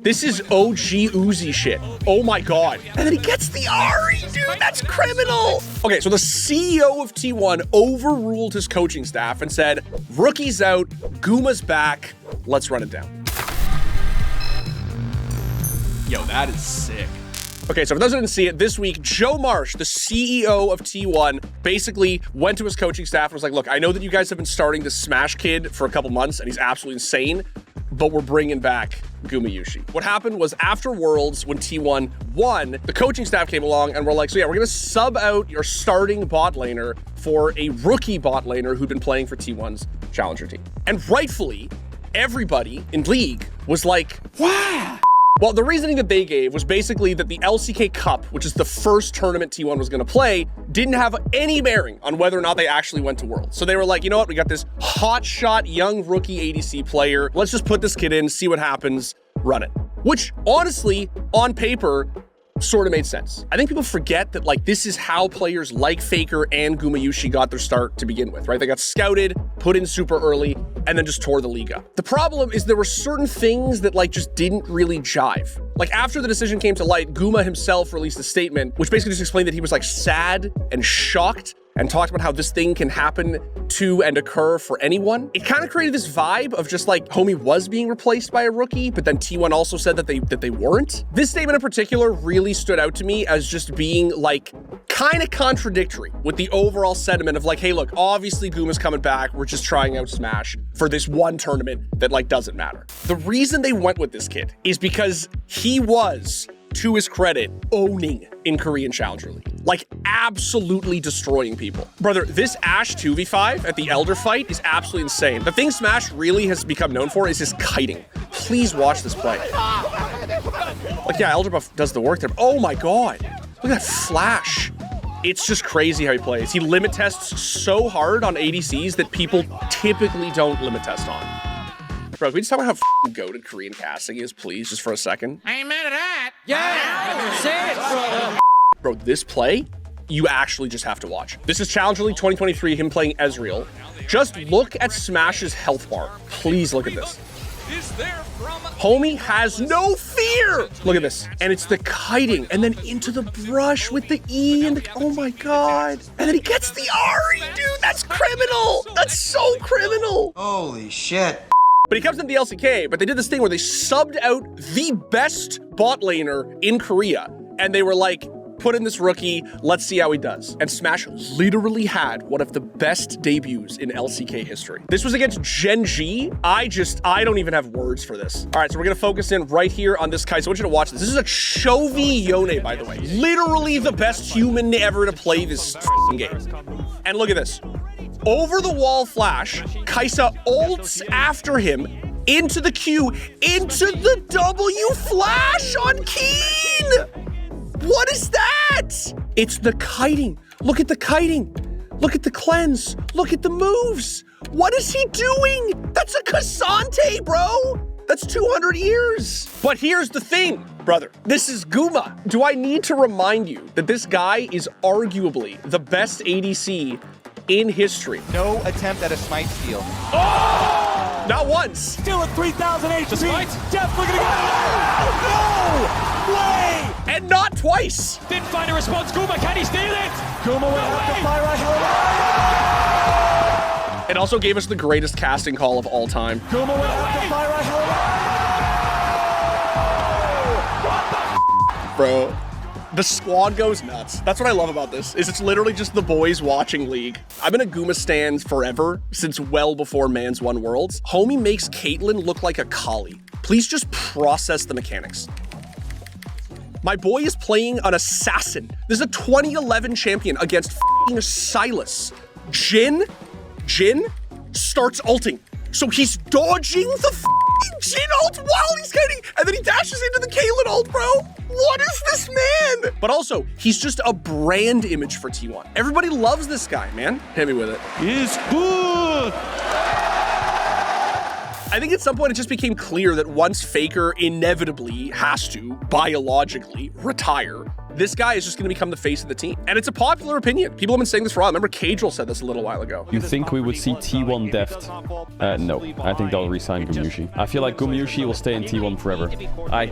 This is OG Uzi shit. Oh my God. And then he gets the Ari, dude, that's criminal. Okay, so the CEO of T1 overruled his coaching staff and said, rookie's out, Guma's back, let's run it down. Yo, that is sick. Okay, so for those who didn't see it, this week, Joe Marsh, the CEO of T1, basically went to his coaching staff and was like, look, I know that you guys have been starting this Smash kid for a couple months and he's absolutely insane, but we're bringing back Gumayushi. What happened was after Worlds, when T1 won, the coaching staff came along and we're like, so yeah, we're gonna sub out your starting bot laner for a rookie bot laner who'd been playing for T1's challenger team. And rightfully, everybody in League was like, wow. Well, the reasoning that they gave was basically that the LCK Cup, which is the first tournament T1 was going to play, didn't have any bearing on whether or not they actually went to Worlds. So they were like, you know what? We got this hotshot young rookie ADC player. Let's just put this kid in, see what happens, run it. Which, honestly, on paper, sort of made sense. I think people forget that, like, this is how players like Faker and Gumayushi got their start to begin with, right? They got scouted, put in super early, and then just tore the league up. The problem is there were certain things that, like, just didn't really jive. Like, after the decision came to light, Guma himself released a statement, which basically just explained that he was, like, sad and shocked and talked about how this thing can happen to and occur for anyone. It kind of created this vibe of just like homie was being replaced by a rookie, but then T1 also said that they weren't. This statement in particular really stood out to me as just being like kind of contradictory with the overall sentiment of like, hey, look, obviously Guma's coming back. We're just trying out Smash for this one tournament that like doesn't matter. The reason they went with this kid is because he was, to his credit, owning in Korean Challenger League. Like, absolutely destroying people. Brother, this Ashe 2v5 at the Elder fight is absolutely insane. The thing Smash really has become known for is his kiting. Please watch this play. Like, yeah, Elder buff does the work there. Oh my God. Look at that flash. It's just crazy how he plays. He limit tests so hard on ADCs that people typically don't limit test on. Bro, can we just talk about how goated Korean casting is, please, just for a second? I ain't mad at that. Yeah, say it, brother. Bro, this play, you actually just have to watch. This is Challenger League 2023, him playing Ezreal. Just look at Smash's health bar. Please look at this. Homie has no fear. Look at this. And it's the kiting, and then into the brush with the E, and the, oh my God. And then he gets the Ari, dude, that's criminal. That's so criminal. Holy shit. But he comes into the LCK, but they did this thing where they subbed out the best bot laner in Korea. And they were like, put in this rookie, let's see how he does. And Smash literally had one of the best debuts in LCK history. This was against Gen G. I don't even have words for this. All right, so we're gonna focus in right here on this Kai. So I want you to watch this. This is a Chovy Yone, by the way. Literally the best human ever to play this game. And look at this. Over the wall flash, Kaisa ults after him into the Q, into the W flash on Keen. What is that? It's the kiting. Look at the kiting. Look at the cleanse. Look at the moves. What is he doing? That's a Cassante, bro. That's 200 years. But here's the thing, brother. This is Guma. Do I need to remind you that this guy is arguably the best ADC in history? No attempt at a smite steal. Oh! Not once. Still at 3,000 HP. Jeff, look at No way. And not twice. Didn't find a response. Guma, can he steal it? Guma will have to fire right. It also gave us the greatest casting call of all time. Guma will have to fire right. Bro, the squad goes nuts. That's what I love about this, is it's literally just the boys watching League. I've been a Guma stan forever, since well before Mans won Worlds. Homie makes Caitlyn look like a collie. Please just process the mechanics. My boy is playing an assassin. This is a 2011 champion against f***ing Silas. Jin starts ulting. So he's dodging the f***ing Jin ult while he's kiting, and then he dashes into the Caitlyn ult, bro. What is this man? But also, he's just a brand image for T1. Everybody loves this guy, man. Hit me with it. Is good. I think at some point it just became clear that once Faker inevitably has to, biologically, retire, this guy is just going to become the face of the team. And it's a popular opinion. People have been saying this for a while. Remember, Cagel said this a little while ago. You think we would see T1 deft? No, I think they'll resign Gumayushi. I feel like Gumayushi will stay in T1 forever. I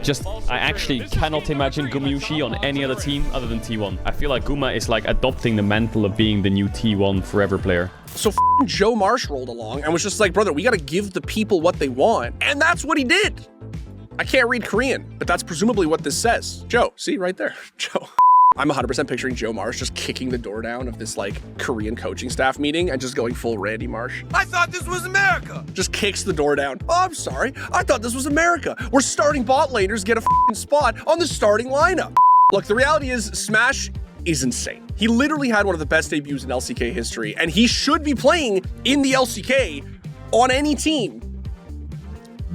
actually cannot imagine Gumayushi on any other team other than T1. I feel like Guma is like adopting the mantle of being the new T1 forever player. So Joe Marsh rolled along and was just like, brother, we got to give the people what they want. And that's what he did. I can't read Korean, but that's presumably what this says. Joe, see right there, Joe. I'm 100% picturing Joe Marsh just kicking the door down of this like Korean coaching staff meeting and just going full Randy Marsh. I thought this was America. Just kicks the door down. Oh, I'm sorry. I thought this was America. We're starting bot laners get a spot on the starting lineup. Look, the reality is Smash is insane. He literally had one of the best debuts in LCK history, and he should be playing in the LCK on any team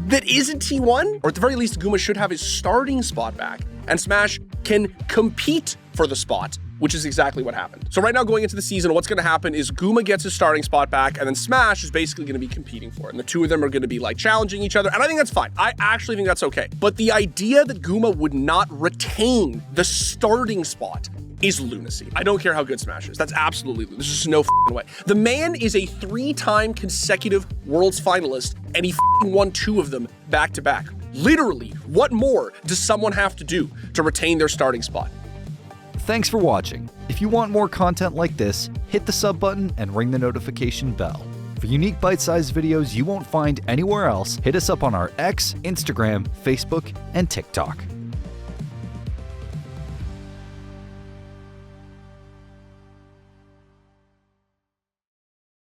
that isn't T1, or at the very least, Guma should have his starting spot back, and Smash can compete for the spot, which is exactly what happened. So right now, going into the season, what's going to happen is Guma gets his starting spot back, and then Smash is basically going to be competing for it, and the two of them are going to be like challenging each other, and I think that's fine. I actually think that's okay. But the idea that Guma would not retain the starting spot is lunacy. I don't care how good Smash is. That's absolutely, there's just no way. The man is a 3-time consecutive Worlds finalist, and he won 2 of them back to back. Literally, what more does someone have to do to retain their starting spot? Thanks for watching. If you want more content like this, hit the sub button and ring the notification bell. For unique bite-sized videos you won't find anywhere else, hit us up on our X, Instagram, Facebook, and TikTok.